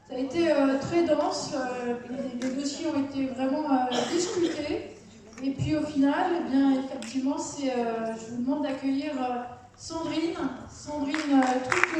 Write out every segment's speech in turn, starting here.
Ça a été très dense, les dossiers ont été vraiment discutés. Et puis au final, eh bien, effectivement, je vous demande d'accueillir Sandrine Troutou.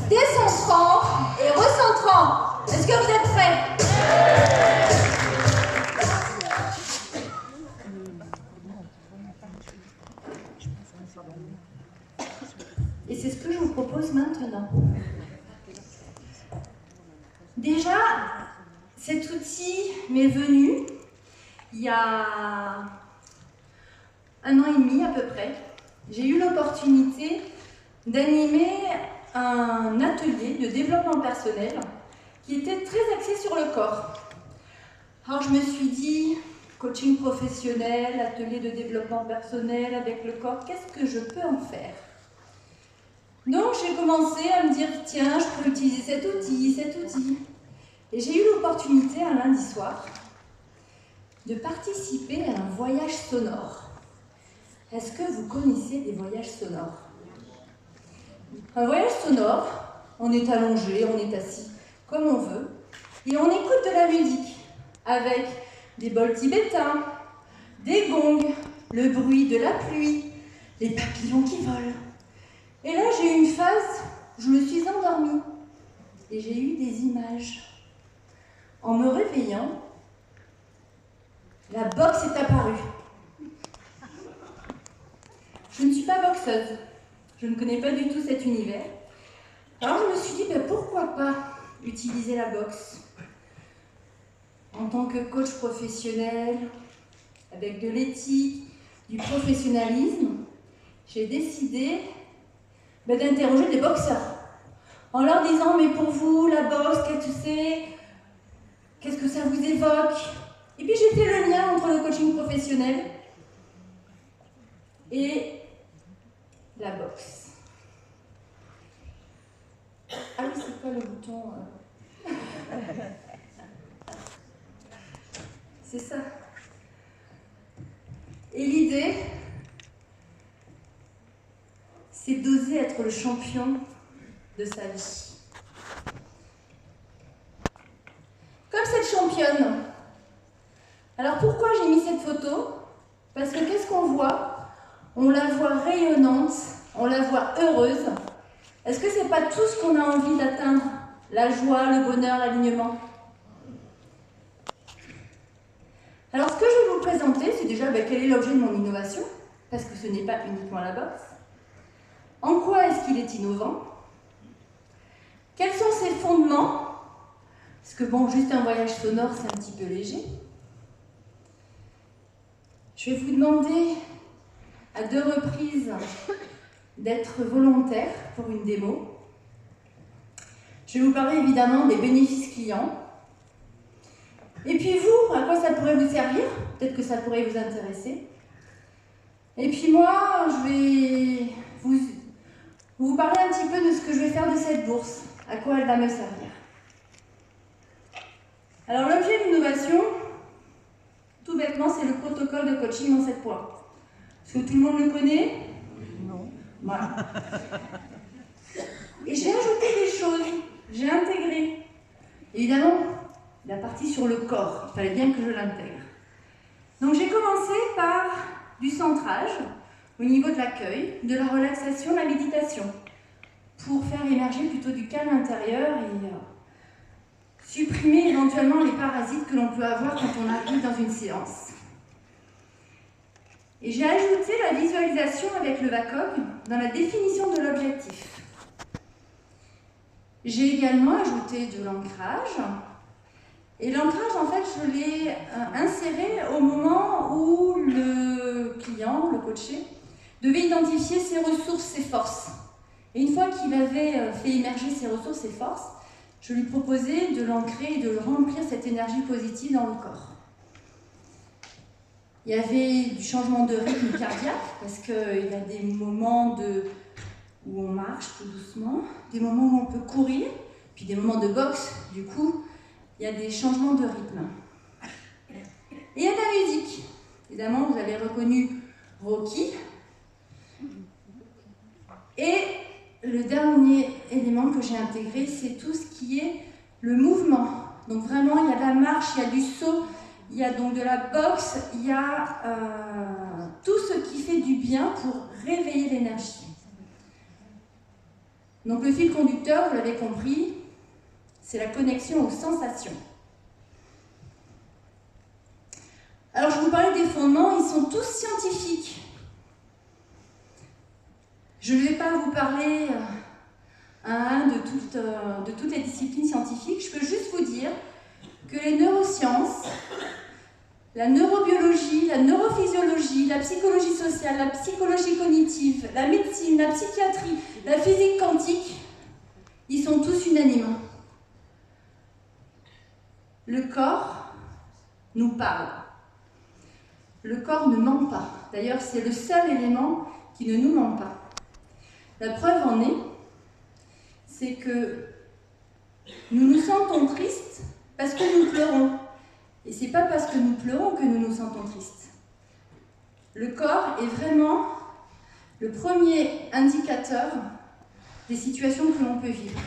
Décentrant et recentrant. Est-ce que vous êtes prêts? Et c'est ce que je vous propose maintenant. Déjà, cet outil m'est venu il y a 1 an et demi à peu près. J'ai eu l'opportunité d'animer un atelier de développement personnel qui était très axé sur le corps. Alors je me suis dit, coaching professionnel, atelier de développement personnel avec le corps, qu'est-ce que je peux en faire? Donc j'ai commencé à me dire, tiens, je peux utiliser cet outil. Et j'ai eu l'opportunité un lundi soir de participer à un voyage sonore. Est-ce que vous connaissez des voyages sonores? Un voyage sonore, on est allongé, on est assis, comme on veut, et on écoute de la musique, avec des bols tibétains, des gongs, le bruit de la pluie, les papillons qui volent. Et là, j'ai eu une phase, je me suis endormie, et j'ai eu des images. En me réveillant, la boxe est apparue. Je ne suis pas boxeuse. Je ne connais pas du tout cet univers. Alors je me suis dit, pourquoi pas utiliser la boxe en tant que coach professionnel, avec de l'éthique, du professionnalisme. J'ai décidé d'interroger des boxeurs en leur disant, mais pour vous, la boxe, qu'est-ce que ça vous évoque? Et puis j'ai fait le lien entre le coaching professionnel et la boxe. Ah oui, c'est quoi le bouton C'est ça. Et l'idée, c'est d'oser être le champion de sa vie. Comme cette championne. Alors pourquoi j'ai mis cette photo? Parce que qu'est-ce qu'on voit? On la voit rayonnante, on la voit heureuse. Est-ce que c'est pas tout ce qu'on a envie d'atteindre? La joie, le bonheur, l'alignement. Alors ce que je vais vous présenter, c'est déjà quel est l'objet de mon innovation, parce que ce n'est pas uniquement la boxe. En quoi est-ce qu'il est innovant? Quels sont ses fondements? Parce que juste un voyage sonore, c'est un petit peu léger. Je vais vous demander à 2 reprises d'être volontaire pour une démo. Je vais vous parler évidemment des bénéfices clients. Et puis vous, à quoi ça pourrait vous servir? Peut-être que ça pourrait vous intéresser. Et puis moi, je vais vous parler un petit peu de ce que je vais faire de cette bourse, à quoi elle va me servir. Alors l'objet de l'innovation, tout bêtement, c'est le protocole de coaching en 7 points. Est-ce que tout le monde le connaît? Non. Voilà. Et j'ai ajouté des choses, j'ai intégré. Évidemment, la partie sur le corps, il fallait bien que je l'intègre. Donc j'ai commencé par du centrage au niveau de l'accueil, de la relaxation, la méditation, pour faire émerger plutôt du calme intérieur et supprimer éventuellement les parasites que l'on peut avoir quand on arrive dans une séance. Et j'ai ajouté la visualisation avec le VACOG dans la définition de l'objectif. J'ai également ajouté de l'ancrage Et l'ancrage, en fait, je l'ai inséré au moment où le client, le coaché, devait identifier ses ressources, ses forces. Et une fois qu'il avait fait émerger ses ressources, ses forces, je lui proposais de l'ancrer et de remplir cette énergie positive dans le corps. Il y avait du changement de rythme cardiaque, parce qu'il y a des moments où on marche tout doucement, des moments où on peut courir, puis des moments de boxe, du coup, il y a des changements de rythme. Et il y a de la musique. Évidemment, vous avez reconnu Rocky. Et le dernier élément que j'ai intégré, c'est tout ce qui est le mouvement. Donc vraiment, il y a de la marche, il y a du saut, il y a donc de la boxe, il y a tout ce qui fait du bien pour réveiller l'énergie. Donc le fil conducteur, vous l'avez compris, c'est la connexion aux sensations. Alors je vous parlais des fondements, ils sont tous scientifiques. Je ne vais pas vous parler un à un de toutes les disciplines scientifiques, je peux juste vous dire que les neurosciences, la neurobiologie, la neurophysiologie, la psychologie sociale, la psychologie cognitive, la médecine, la psychiatrie, la physique quantique, ils sont tous unanimes. Le corps nous parle. Le corps ne ment pas. D'ailleurs, c'est le seul élément qui ne nous ment pas. La preuve en est, c'est que nous nous sentons tristes parce que nous pleurons. Et ce n'est pas parce que nous pleurons que nous nous sentons tristes. Le corps est vraiment le premier indicateur des situations que l'on peut vivre.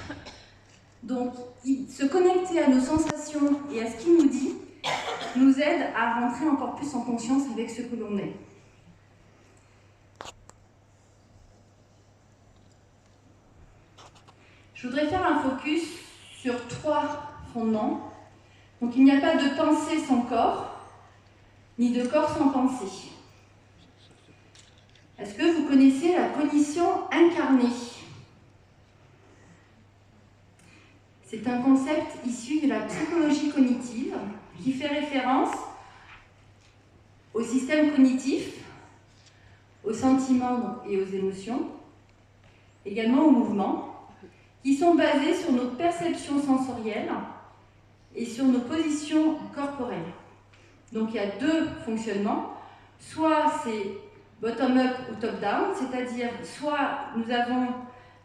Donc, se connecter à nos sensations et à ce qu'il nous dit nous aide à rentrer encore plus en conscience avec ce que l'on est. Je voudrais faire un focus sur 3 fondements. Donc, il n'y a pas de pensée sans corps, ni de corps sans pensée. Est-ce que vous connaissez la cognition incarnée? C'est un concept issu de la psychologie cognitive qui fait référence au système cognitif, aux sentiments et aux émotions, également aux mouvements, qui sont basés sur nos perceptions sensorielles et sur nos positions corporelles. Donc il y a 2 fonctionnements, soit c'est bottom-up ou top-down, c'est-à-dire soit nous avons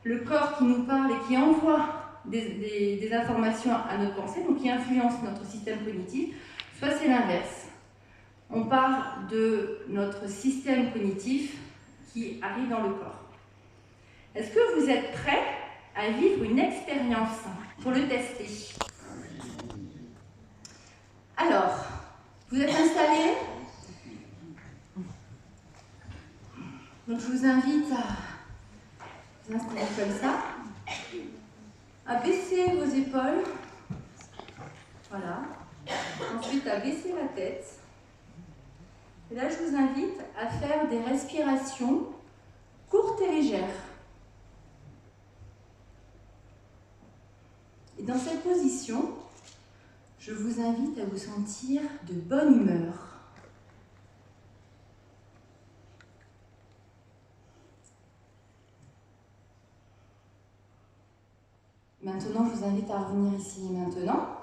le corps qui nous parle et qui envoie des informations à notre pensée, donc qui influence notre système cognitif, soit c'est l'inverse. On part de notre système cognitif qui arrive dans le corps. Est-ce que vous êtes prêts à vivre une expérience pour le tester? Alors, vous êtes installés? Donc je vous invite à vous installer comme ça, à baisser vos épaules, voilà, ensuite à baisser la tête. Et là, je vous invite à faire des respirations courtes et légères. Et dans cette position, je vous invite à vous sentir de bonne humeur. Maintenant, je vous invite à revenir ici et maintenant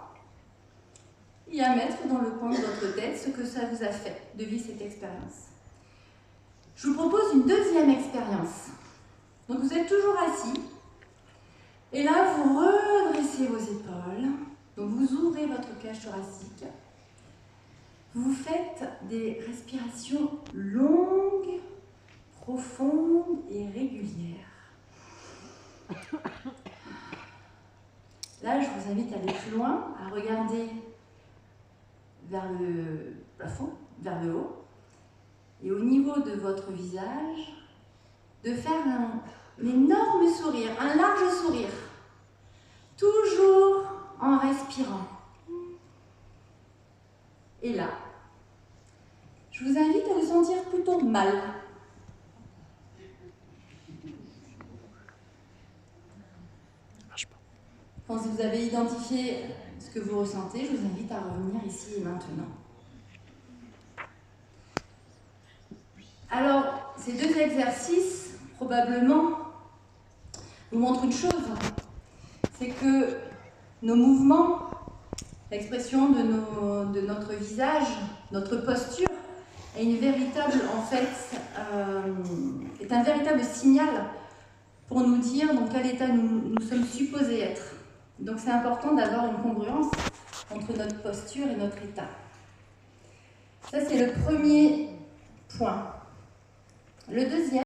et à mettre dans le coin de votre tête ce que ça vous a fait de vivre cette expérience. Je vous propose une deuxième expérience. Donc, vous êtes toujours assis et là, vous redressez vos épaules. Donc, vous ouvrez votre cage thoracique. Vous faites des respirations longues, profondes et régulières. Là, je vous invite à aller plus loin, à regarder vers le plafond, vers le haut, et au niveau de votre visage, de faire un énorme sourire, un large sourire, toujours en respirant. Et là, je vous invite à vous sentir plutôt mal. Quand vous avez identifié ce que vous ressentez, je vous invite à revenir ici et maintenant. Alors, ces deux exercices, probablement, nous montrent une chose, c'est que nos mouvements, l'expression de notre visage, notre posture, est un véritable signal pour nous dire dans quel état nous sommes supposés être. Donc c'est important d'avoir une congruence entre notre posture et notre état. Ça, c'est le premier point. Le deuxième,